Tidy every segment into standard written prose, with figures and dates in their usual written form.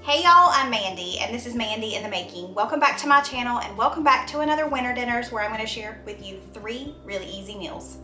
Hey y'all, I'm Mandy, and this is Mandy in the Making. Welcome back to my channel, and welcome back to another Winter Dinners where I'm going to share with you 3 really easy meals.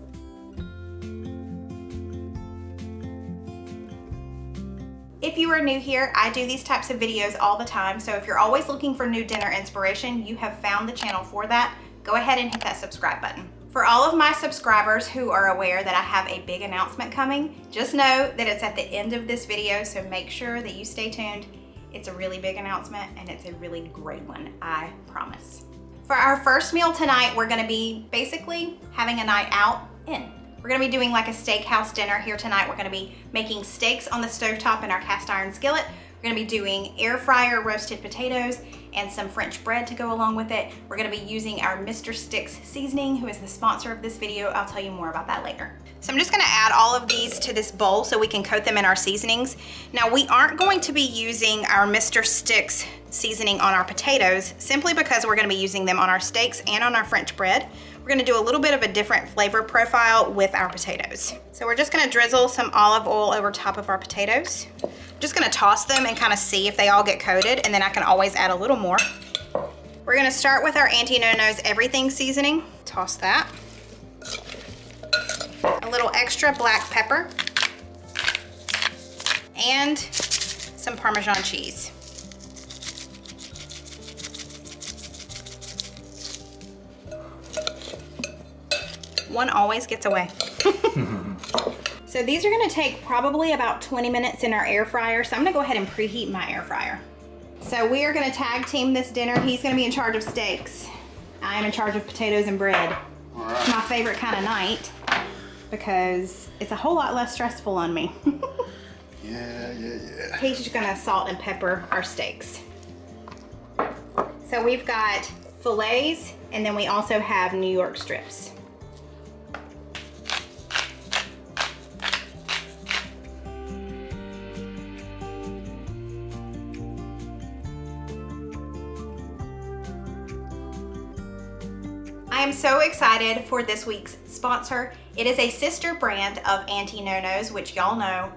If you are new here, I do these types of videos all the time, so if you're always looking for new dinner inspiration, you have found the channel for that. Go ahead and hit that subscribe button. For all of my subscribers who are aware that I have a big announcement coming, just know that it's at the end of this video, so make sure that you stay tuned. It's a really big announcement and it's a really great one, I promise. For our first meal tonight, we're gonna be basically having a night out in. We're gonna be doing like a steakhouse dinner here tonight. We're gonna be making steaks on the stovetop in our cast iron skillet. We're gonna be doing air fryer roasted potatoes and some French bread to go along with it. We're gonna be using our Mr. Sticks seasoning, who is the sponsor of this video. I'll tell you more about that later. So I'm just gonna add all of these to this bowl so we can coat them in our seasonings. Now we aren't going to be using our Mr. Sticks seasoning on our potatoes simply because we're gonna be using them on our steaks and on our French bread. We're gonna do a little bit of a different flavor profile with our potatoes. So we're just gonna drizzle some olive oil over top of our potatoes. Just gonna toss them and kind of see if they all get coated, and then I can always add a little more. We're gonna start with our Auntie No-No's everything seasoning. Toss that. A little extra black pepper. And some Parmesan cheese. One always gets away. So these are gonna take probably about 20 minutes in our air fryer. So I'm gonna go ahead and preheat my air fryer. So we are gonna tag team this dinner. He's gonna be in charge of steaks. I am in charge of potatoes and bread. All right. It's my favorite kind of night because it's a whole lot less stressful on me. Yeah. He's just gonna salt and pepper our steaks. So we've got fillets, and then we also have New York strips. I am so excited for this week's sponsor. It is a sister brand of Auntie No-No's, which y'all know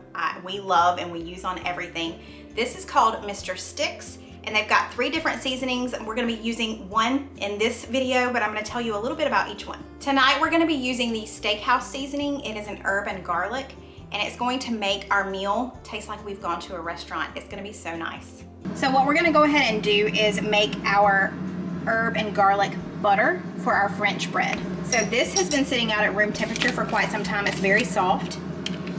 we love and we use on everything. This is called Mr. Sticks, and they've got 3 different seasonings. We're gonna be using one in this video, but I'm gonna tell you a little bit about each one. Tonight, we're gonna be using the steakhouse seasoning. It is an herb and garlic, and it's going to make our meal taste like we've gone to a restaurant. It's gonna be so nice. So what we're gonna go ahead and do is make our herb and garlic butter for our French bread. So this has been sitting out at room temperature for quite some time. It's very soft,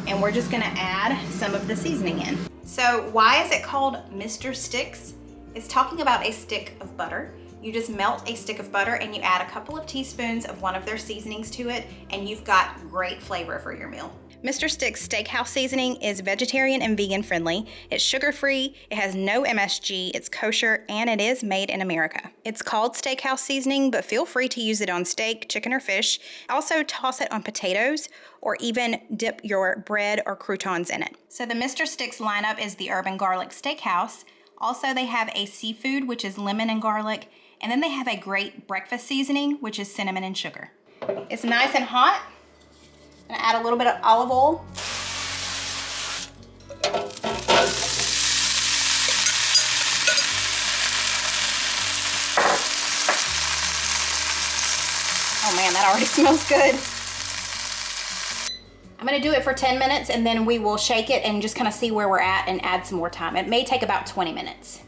and we're just gonna add some of the seasoning in. So why is it called Mr. Sticks? It's talking about a stick of butter. You just melt a stick of butter and you add a couple of teaspoons of one of their seasonings to it, and you've got great flavor for your meal. Mr. Sticks Steakhouse seasoning is vegetarian and vegan friendly. It's sugar-free, it has no MSG, it's kosher, and it is made in America. It's called steakhouse seasoning, but feel free to use it on steak, chicken, or fish. Also toss it on potatoes, or even dip your bread or croutons in it. So the Mr. Sticks lineup is the herb and garlic steakhouse. Also, they have a seafood, which is lemon and garlic, and then they have a great breakfast seasoning, which is cinnamon and sugar. It's nice and hot. I'm gonna add a little bit of olive oil. Oh man, that already smells good. I'm gonna do it for 10 minutes and then we will shake it and just kind of see where we're at and add some more time. It may take about 20 minutes.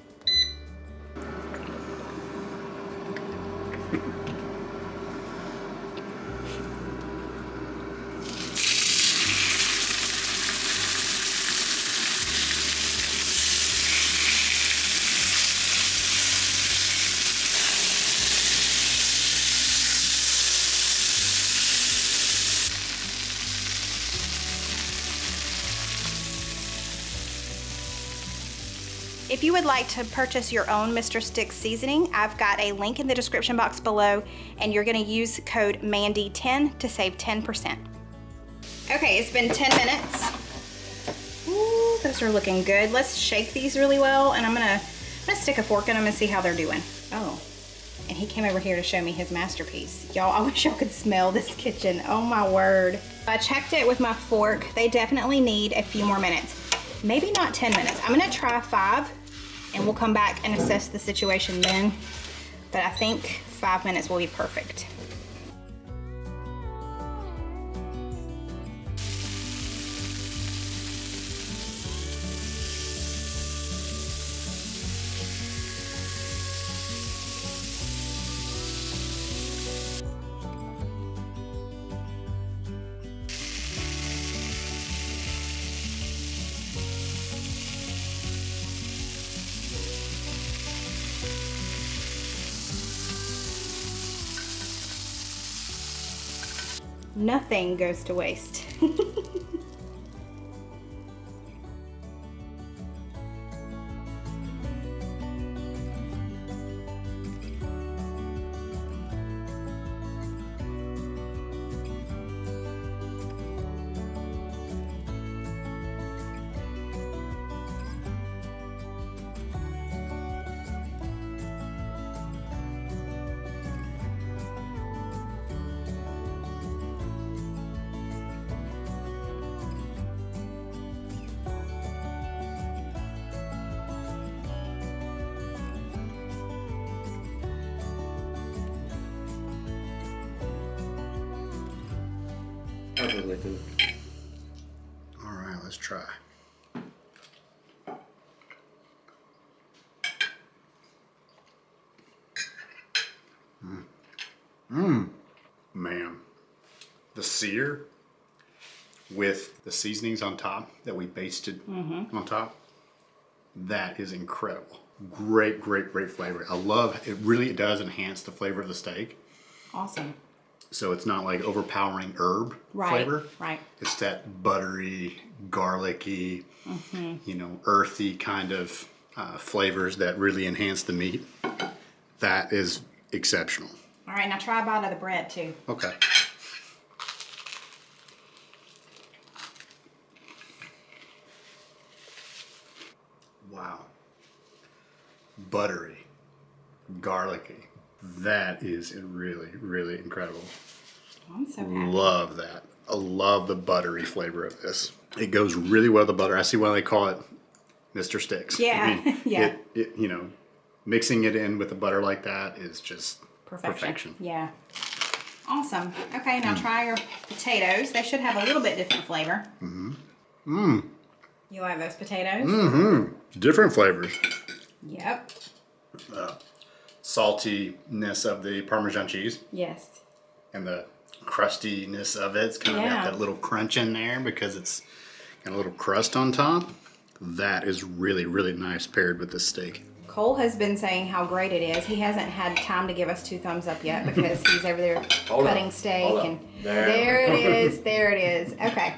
If you would like to purchase your own Mr. Sticks seasoning, I've got a link in the description box below, and you're gonna use code MANDY10 to save 10%. Okay, it's been 10 minutes. Ooh, those are looking good. Let's shake these really well, and I'm gonna stick a fork in them and see how they're doing. Oh, and he came over here to show me his masterpiece. Y'all, I wish y'all could smell this kitchen. Oh my word. I checked it with my fork. They definitely need a few more minutes. Maybe not 10 minutes. I'm gonna try 5 and we'll come back and assess the situation then. But I think 5 minutes will be perfect. Nothing goes to waste. All right, let's try. Man, the sear with the seasonings on top that we basted on top, that is incredible. Great, great, great flavor. I love it. Really, it does enhance the flavor of the steak. Awesome. So it's not like overpowering herb flavor. Right. It's that buttery, garlicky, earthy kind of flavors that really enhance the meat. That is exceptional. All right, now try a bite of the bread too. Okay. Wow. Buttery, garlicky. That is really, really incredible. I'm so happy. Love that. I love the buttery flavor of this. It goes really well with the butter. I see why they call it Mr. Sticks. Yeah, I mean, yeah. Mixing it in with the butter like that is just perfection. Yeah. Awesome. Okay, now try your potatoes. They should have a little bit different flavor. You like those potatoes? Different flavors. Yep. Saltiness of the Parmesan cheese Yes. and the crustiness of it. It's kind of got that little crunch in there because it's got a little crust on top. That is really, really nice paired with this steak. Cole has been saying how great it is. He hasn't had time to give us 2 thumbs up yet because he's over there cutting steak. And there it is. There it is. Okay.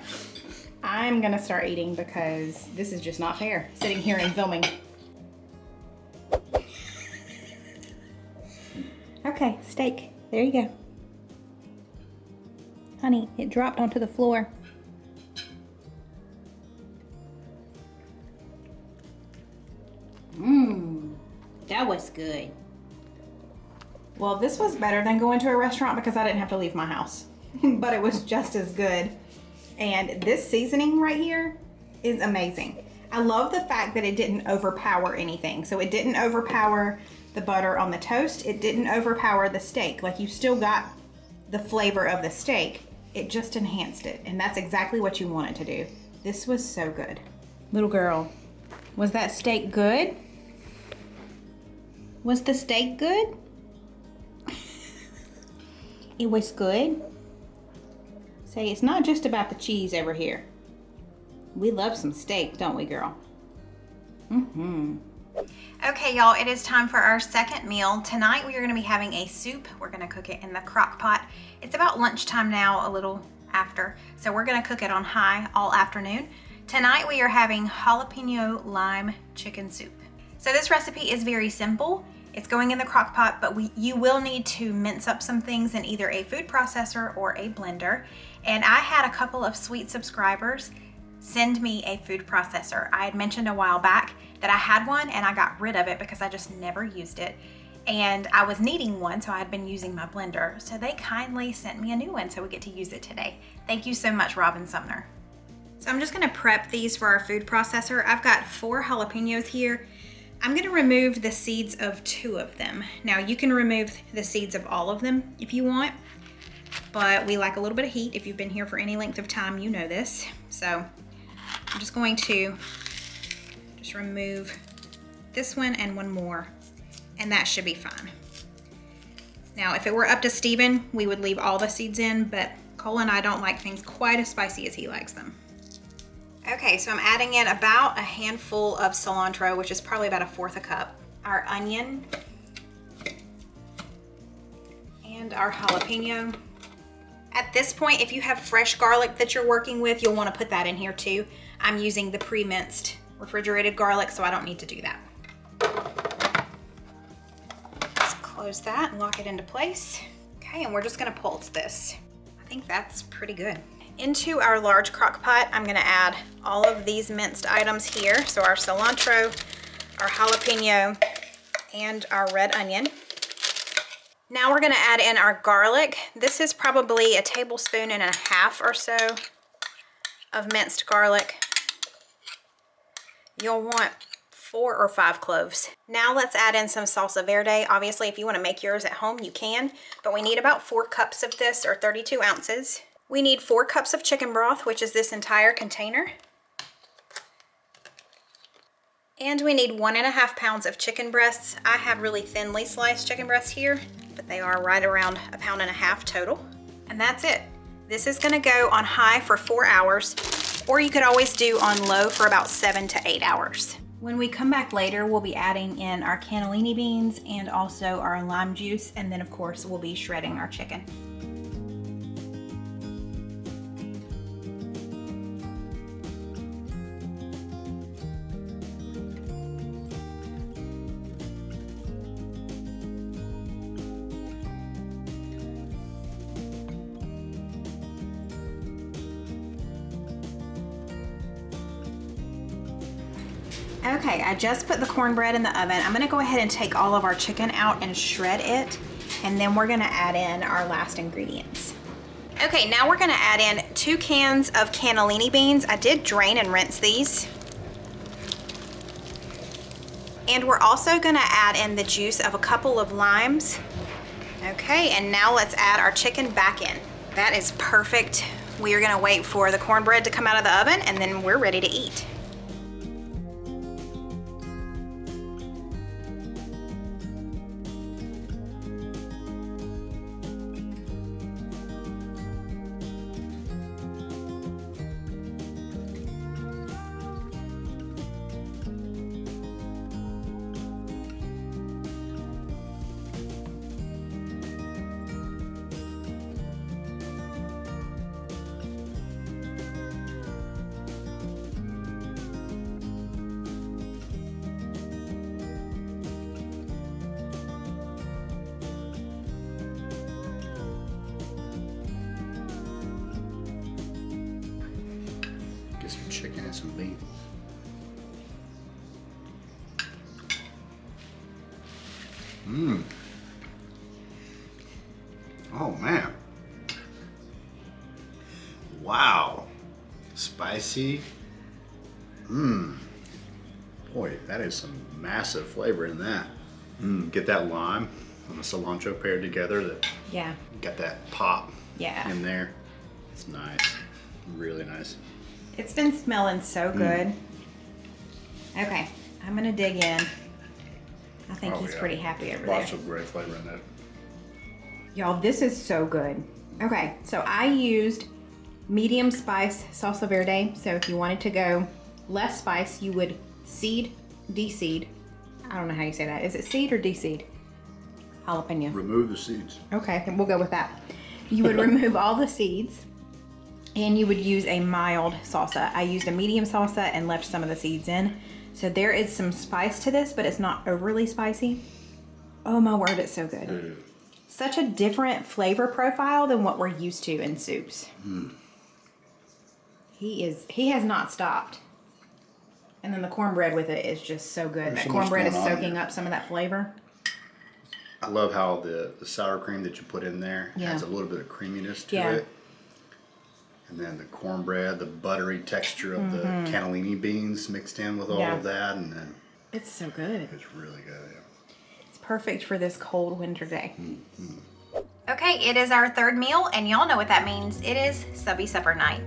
I'm going to start eating because this is just not fair, sitting here and filming. Okay, steak. There you go. Honey, it dropped onto the floor. That was good. Well, this was better than going to a restaurant because I didn't have to leave my house. But it was just as good. And this seasoning right here is amazing. I love the fact that it didn't overpower anything. So it didn't overpower the butter on the toast. It didn't overpower the steak. Like, you still got the flavor of the steak. It just enhanced it. And that's exactly what you want it to do. This was so good. Little girl, was that steak good? Was the steak good? It was good. Say, it's not just about the cheese over here. We love some steak, don't we, girl? Okay, y'all, it is time for our second meal. Tonight we are going to be having a soup. We're going to cook it in the crock pot. It's about lunchtime now, a little after. So we're going to cook it on high all afternoon. Tonight we are having jalapeno lime chicken soup. So this recipe is very simple. It's going in the crock pot, but you will need to mince up some things in either a food processor or a blender. And I had a couple of sweet subscribers send me a food processor. I had mentioned a while back that I had one and I got rid of it because I just never used it. And I was needing one, so I had been using my blender. So they kindly sent me a new one, so we get to use it today. Thank you so much, Robin Sumner. So I'm just gonna prep these for our food processor. I've got 4 jalapenos here. I'm gonna remove the seeds of 2 of them. Now you can remove the seeds of all of them if you want, but we like a little bit of heat. If you've been here for any length of time, you know this. So I'm just going to just remove this one and one more, and that should be fine. Now, if it were up to Steven, we would leave all the seeds in, but Cole and I don't like things quite as spicy as he likes them. Okay, so I'm adding in about a handful of cilantro, which is probably about 1/4 cup. Our onion and our jalapeno. At this point, if you have fresh garlic that you're working with, you'll want to put that in here too. I'm using the pre-minced refrigerated garlic, so I don't need to do that. Just close that and lock it into place. Okay, and we're just gonna pulse this. I think that's pretty good. Into our large crock pot, I'm gonna add all of these minced items here. So our cilantro, our jalapeno, and our red onion. Now we're gonna add in our garlic. This is probably 1.5 tablespoons or so of minced garlic. You'll want 4 or 5 cloves. Now let's add in some salsa verde. Obviously, if you wanna make yours at home, you can, but we need about 4 cups of this, or 32 ounces. We need 4 cups of chicken broth, which is this entire container. And we need 1.5 pounds of chicken breasts. I have really thinly sliced chicken breasts here, but they are right around 1.5 pounds total. And that's it. This is gonna go on high for 4 hours, or you could always do on low for about 7 to 8 hours. When we come back later, we'll be adding in our cannellini beans and also our lime juice, and then of course we'll be shredding our chicken. Okay, I just put the cornbread in the oven. I'm gonna go ahead and take all of our chicken out and shred it, and then we're gonna add in our last ingredients. Okay, now we're gonna add in 2 cans of cannellini beans. I did drain and rinse these. And we're also gonna add in the juice of a couple of limes. Okay, and now let's add our chicken back in. That is perfect. We are gonna wait for the cornbread to come out of the oven, and then we're ready to eat. Some chicken and some beans. Mmm. Oh man. Wow. Spicy. Mmm. Boy, that is some massive flavor in that. Mmm. Get that lime and the cilantro paired together. That Yeah. got that pop Yeah. in there. It's nice. Really nice. It's been smelling so good. Okay, I'm gonna dig in. I think he's pretty happy over there. Lots of great flavor in that. Y'all, this is so good. Okay, so I used medium spice salsa verde. So if you wanted to go less spice, you would seed, de-seed. I don't know how you say that. Is it seed or de-seed? Jalapeno. Remove the seeds. Okay, we'll go with that. You would remove all the seeds, and you would use a mild salsa. I used a medium salsa and left some of the seeds in. So there is some spice to this, but it's not overly spicy. Oh my word, it's so good. Such a different flavor profile than what we're used to in soups. He has not stopped. And then the cornbread with it is just so good. That cornbread is soaking up some of that flavor. I love how the sour cream that you put in there adds a little bit of creaminess to it. And then the cornbread, the buttery texture of the cannellini beans mixed in with all of that. And then It's so good. It's really good, yeah. It's perfect for this cold winter day. Okay, it is our third meal, and y'all know what that means. It is Subbie Supper night.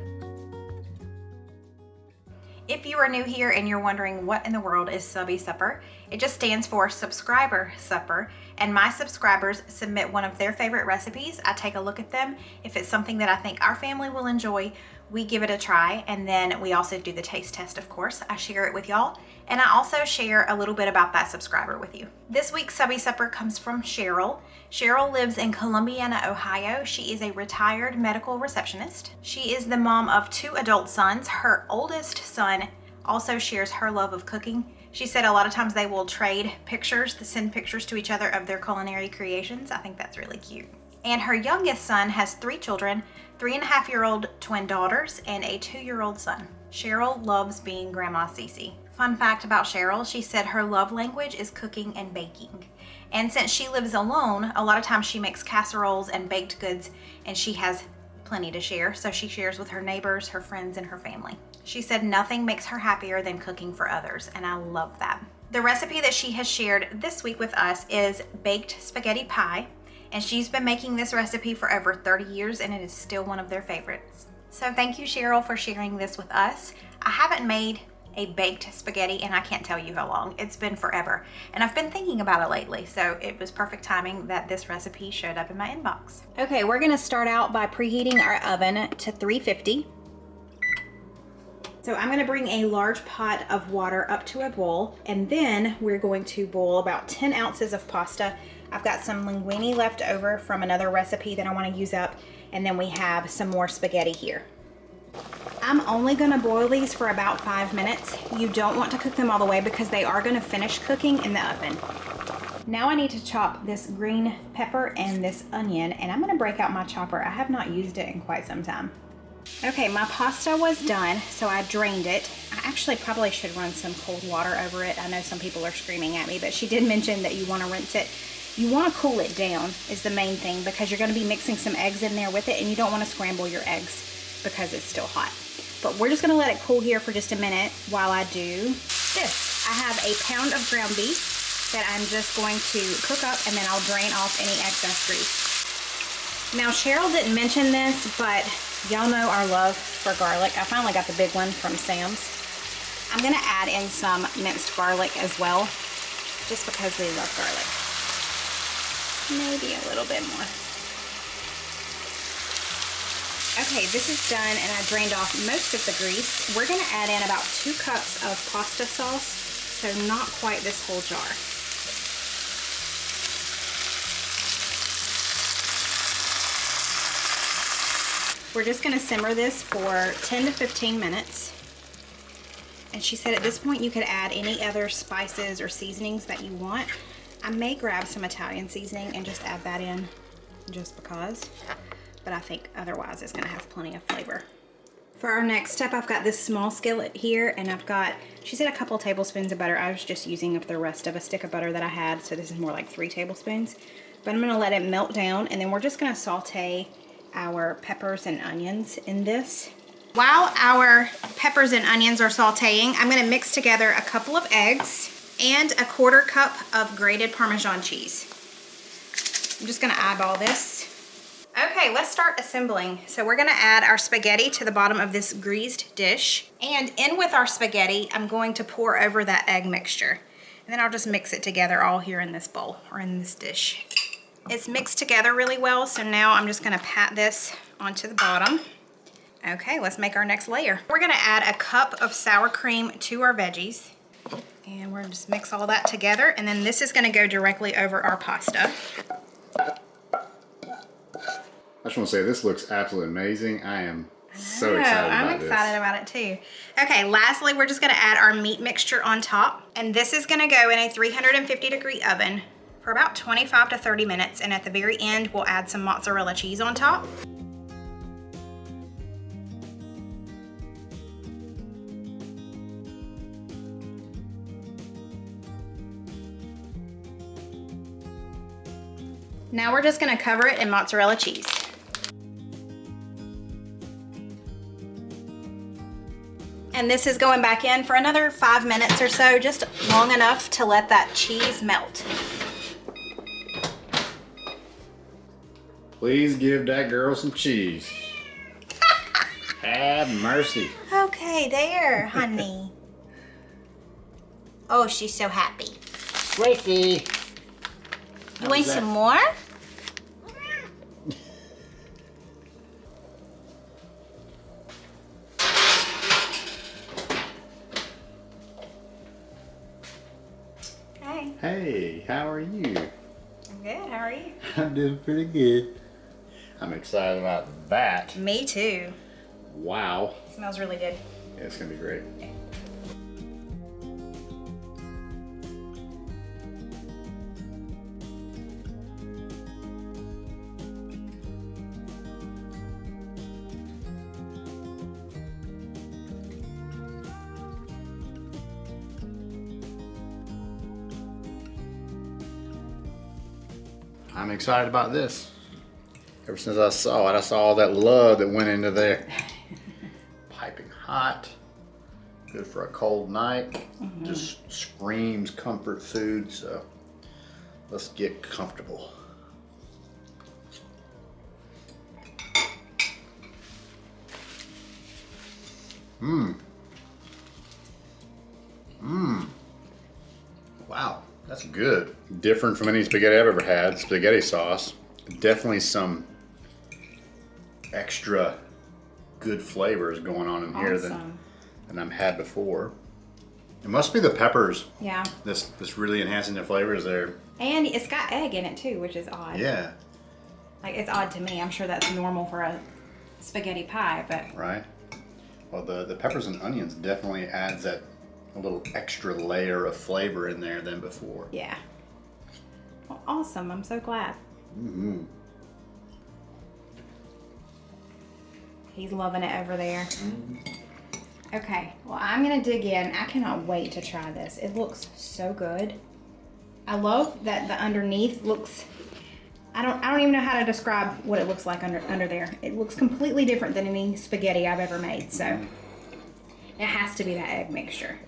If you are new here and you're wondering what in the world is Subbie Supper, it just stands for Subscriber Supper, and my subscribers submit one of their favorite recipes. I take a look at them. If it's something that I think our family will enjoy, we give it a try, and then we also do the taste test, of course. I share it with y'all, and I also share a little bit about that subscriber with you. This week's Subbie Supper comes from Cheryl. Cheryl lives in Columbiana, Ohio. She is a retired medical receptionist. She is the mom of 2 adult sons. Her oldest son also shares her love of cooking. She said a lot of times they will trade pictures, send pictures to each other of their culinary creations. I think that's really cute. And her youngest son has 3 children, 3.5-year-old twin daughters, and a 2-year-old son. Cheryl loves being Grandma Cece. Fun fact about Cheryl, she said her love language is cooking and baking. And since she lives alone, a lot of times she makes casseroles and baked goods, and she has plenty to share, so she shares with her neighbors, her friends, and her family. She said nothing makes her happier than cooking for others, and I love that. The recipe that she has shared this week with us is baked spaghetti pie, and she's been making this recipe for over 30 years, and it is still one of their favorites. So thank you, Cheryl, for sharing this with us. I haven't made a baked spaghetti, and I can't tell you how long. It's been forever, and I've been thinking about it lately, so it was perfect timing that this recipe showed up in my inbox. Okay, we're gonna start out by preheating our oven to 350. So I'm gonna bring a large pot of water up to a boil, and then we're going to boil about 10 ounces of pasta. I've got some linguine left over from another recipe that I wanna use up, and then we have some more spaghetti here. I'm only gonna boil these for about 5 minutes. You don't want to cook them all the way because they are gonna finish cooking in the oven. Now I need to chop this green pepper and this onion, and I'm gonna break out my chopper. I have not used it in quite some time. Okay, my pasta was done, so I drained it. I actually probably should run some cold water over it. I know some people are screaming at me, but she did mention that you wanna rinse it. You wanna cool it down is the main thing, because you're gonna be mixing some eggs in there with it, and you don't wanna scramble your eggs because it's still hot. But we're just gonna let it cool here for just a minute while I do this. I have a pound of ground beef that I'm just going to cook up, and then I'll drain off any excess grease. Now, Cheryl didn't mention this, but y'all know our love for garlic. I finally got the big one from Sam's. I'm gonna add in some minced garlic as well, just because we love garlic. Maybe a little bit more. Okay, this is done, and I drained off most of the grease. We're gonna add in about 2 cups of pasta sauce, so not quite this whole jar. We're just gonna simmer this for 10 to 15 minutes. And she said at this point you could add any other spices or seasonings that you want. I may grab some Italian seasoning and just add that in just because, but I think otherwise it's gonna have plenty of flavor. For our next step, I've got this small skillet here, and I've got, she said, a couple tablespoons of butter. I was just using up the rest of a stick of butter that I had, so this is more like 3 tablespoons. But I'm gonna let it melt down, and then we're just gonna saute our peppers and onions in this. While our peppers and onions are sauteing, I'm gonna mix together a couple of eggs and a 1/4 cup of grated Parmesan cheese. I'm just gonna eyeball this. Okay, let's start assembling. So we're gonna add our spaghetti to the bottom of this greased dish. And in with our spaghetti, I'm going to pour over that egg mixture. And then I'll just mix it together all here in this bowl or in this dish. It's mixed together really well, so now I'm just gonna pat this onto the bottom. Okay, let's make our next layer. We're gonna add a cup of sour cream to our veggies. And we're gonna just mix all that together, and then this is gonna go directly over our pasta. I just want to say this looks absolutely amazing. I am so excited about this. I'm excited about it too. Okay, lastly, we're just gonna add our meat mixture on top, and this is gonna go in a 350-degree oven for about 25 to 30 minutes, and at the very end, we'll add some mozzarella cheese on top. Now we're just gonna cover it in mozzarella cheese. And this is going back in for another 5 minutes or so, just long enough to let that cheese melt. Please give that girl some cheese. Have mercy. Okay, there, honey. Oh, she's so happy. Gracie. You want some more? Hey. Hey, how are you? I'm good, how are you? I'm doing pretty good. I'm excited about that. Me too. Wow. It smells really good. Yeah, it's gonna be great. I'm excited about this. Ever since I saw it, I saw all that love that went into there. Piping hot, good for a cold night. Just screams comfort food, so let's get comfortable. Wow, that's good. Different from any spaghetti I've ever had. Spaghetti sauce. Definitely some extra good flavors going on in here than I've had before. It must be the peppers. Yeah. This really enhancing the flavors there. And it's got egg in it too, which is odd. Yeah. Like, it's odd to me. I'm sure that's normal for a spaghetti pie, but... Right. Well, the peppers and onions definitely adds that a little extra layer of flavor in there than before. Yeah. Well, awesome. I'm so glad. Mm-hmm. He's loving it over there. Okay, well, I'm gonna dig in. I cannot wait to try this. It looks so good. I love that the underneath looks, I don't even know how to describe what it looks like under there. It looks completely different than any spaghetti I've ever made, so it has to be that egg mixture.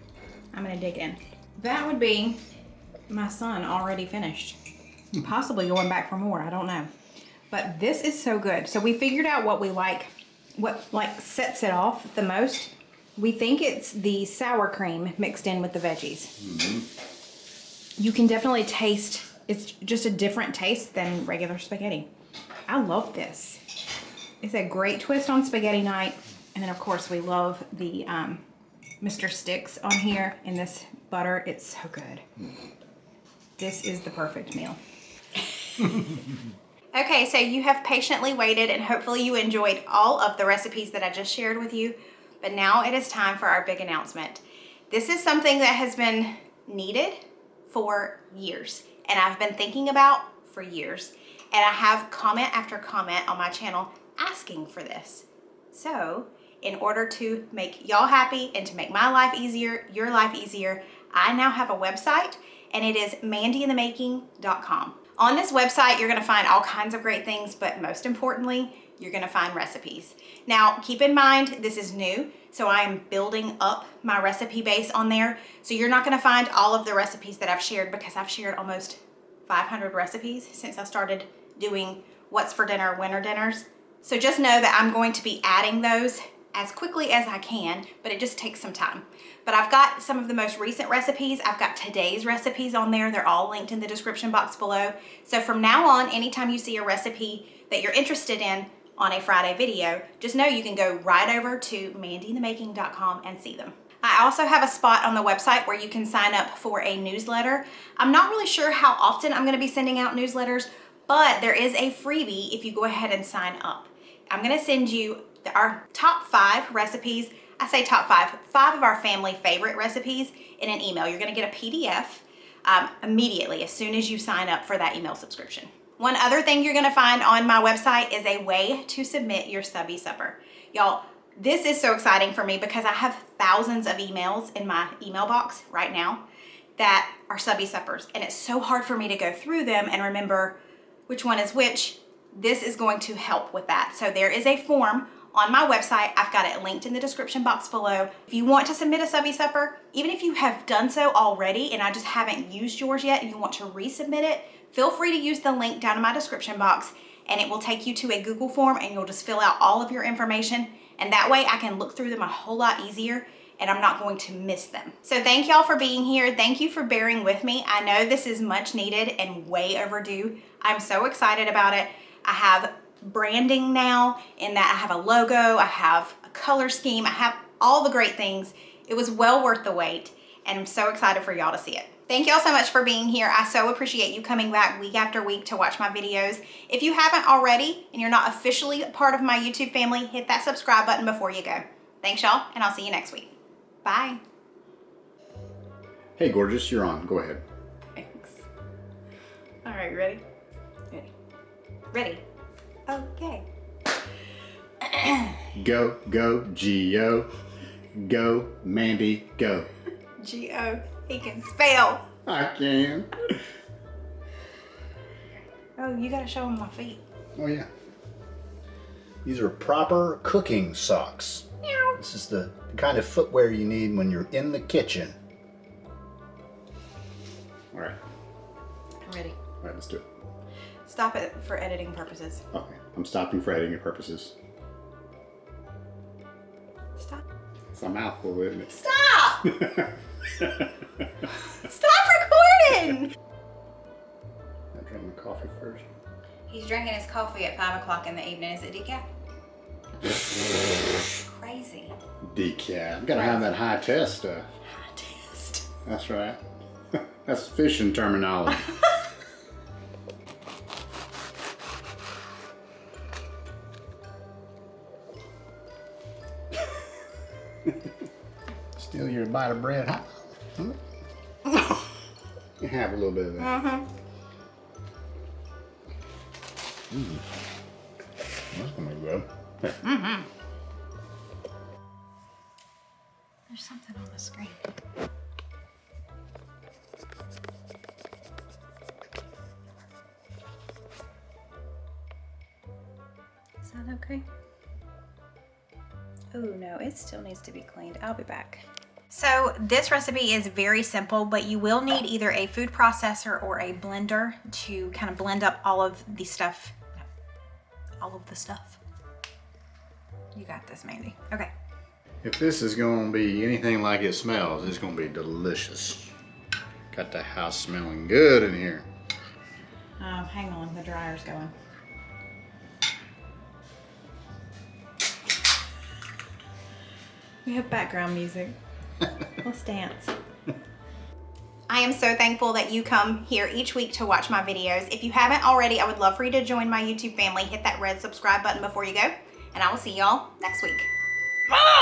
I'm gonna dig in. That would be my son already finished. Possibly going back for more, I don't know. But this is so good. So we figured out what we like, what like sets it off the most. We think it's the sour cream mixed in with the veggies. You can definitely taste, it's just a different taste than regular spaghetti. I love this. It's a great twist on spaghetti night. And then of course we love the Mr. Sticks on here in this butter. It's so good. This is the perfect meal. Okay, so you have patiently waited and hopefully you enjoyed all of the recipes that I just shared with you. But now it is time for our big announcement. This is something that has been needed for years and I've been thinking about for years. And I have comment after comment on my channel asking for this. So in order to make y'all happy and to make my life easier, your life easier, I now have a website and it is mandyinthemaking.com. On this website, you're gonna find all kinds of great things, but most importantly, you're gonna find recipes. Now, keep in mind, this is new, so I am building up my recipe base on there. So you're not gonna find all of the recipes that I've shared because I've shared almost 500 recipes since I started doing what's for dinner, winter dinners. So just know that I'm going to be adding those as quickly as I can, but it just takes some time. But I've got some of the most recent recipes. I've got today's recipes on there. They're all linked in the description box below. So from now on, anytime you see a recipe that you're interested in on a Friday video, just know you can go right over to mandyinthemaking.com and see them. I also have a spot on the website where you can sign up for a newsletter. I'm not really sure how often I'm gonna be sending out newsletters, but there is a freebie if you go ahead and sign up. I'm gonna send you our top 5 recipes. I say top 5 of our family favorite recipes in an email. You're gonna get a PDF immediately as soon as you sign up for that email subscription. One other thing you're gonna find on my website is a way to submit your Subbie supper. Y'all, this is so exciting for me because I have thousands of emails in my email box right now that are Subbie suppers, and it's so hard for me to go through them and remember which one is which. This is going to help with that. So there is a form on my website. I've got it linked in the description box below. If you want to submit a Subbie Supper, even if you have done so already and I just haven't used yours yet and you want to resubmit it, feel free to use the link down in my description box and it will take you to a Google form and you'll just fill out all of your information. And that way I can look through them a whole lot easier and I'm not going to miss them. So thank y'all for being here. Thank you for bearing with me. I know this is much needed and way overdue. I'm so excited about it. I have branding now in that I have a logo, I have a color scheme, I have all the great things. It was well worth the wait and I'm so excited for y'all to see it. Thank y'all so much for being here. I so appreciate you coming back week after week to watch my videos. If you haven't already and you're not officially a part of my YouTube family, hit that subscribe button before you go. Thanks y'all and I'll see you next week. Bye. Hey, gorgeous, you're on. Go ahead. Thanks. All right, ready? Ready. Ready. Okay. Go, go, G-O. Go, Mandy, go. G-O. He can spell. I can. Oh, you gotta show him my feet. Oh, yeah. These are proper cooking socks. Meow. This is the kind of footwear you need when you're in the kitchen. All right. I'm ready. All right, let's do it. Stop it for editing purposes. Okay, I'm stopping for editing purposes. Stop. It's a mouthful, isn't it? Stop! Stop recording! I drank my coffee first. He's drinking his coffee at 5 o'clock in the evening. Is it decaf? Crazy. Decaf. Gotta have that high test stuff. High test. That's right. That's fishing terminology. Steal your bite of bread, huh? You have a little bit of that. Mm-hmm. That's gonna be good. Here. Mm-hmm. There's something on the screen. Is that okay? Oh no, it still needs to be cleaned. I'll be back. So this recipe is very simple, but you will need either a food processor or a blender to kind of blend up all of the stuff. All of the stuff. You got this, Mandy. Okay. If this is gonna be anything like it smells, it's gonna be delicious. Got the house smelling good in here. Hang on, the dryer's going. We have background music. Let's dance. I am so thankful that you come here each week to watch my videos. If you haven't already, I would love for you to join my YouTube family. Hit that red subscribe button before you go, and I will see y'all next week. Bye!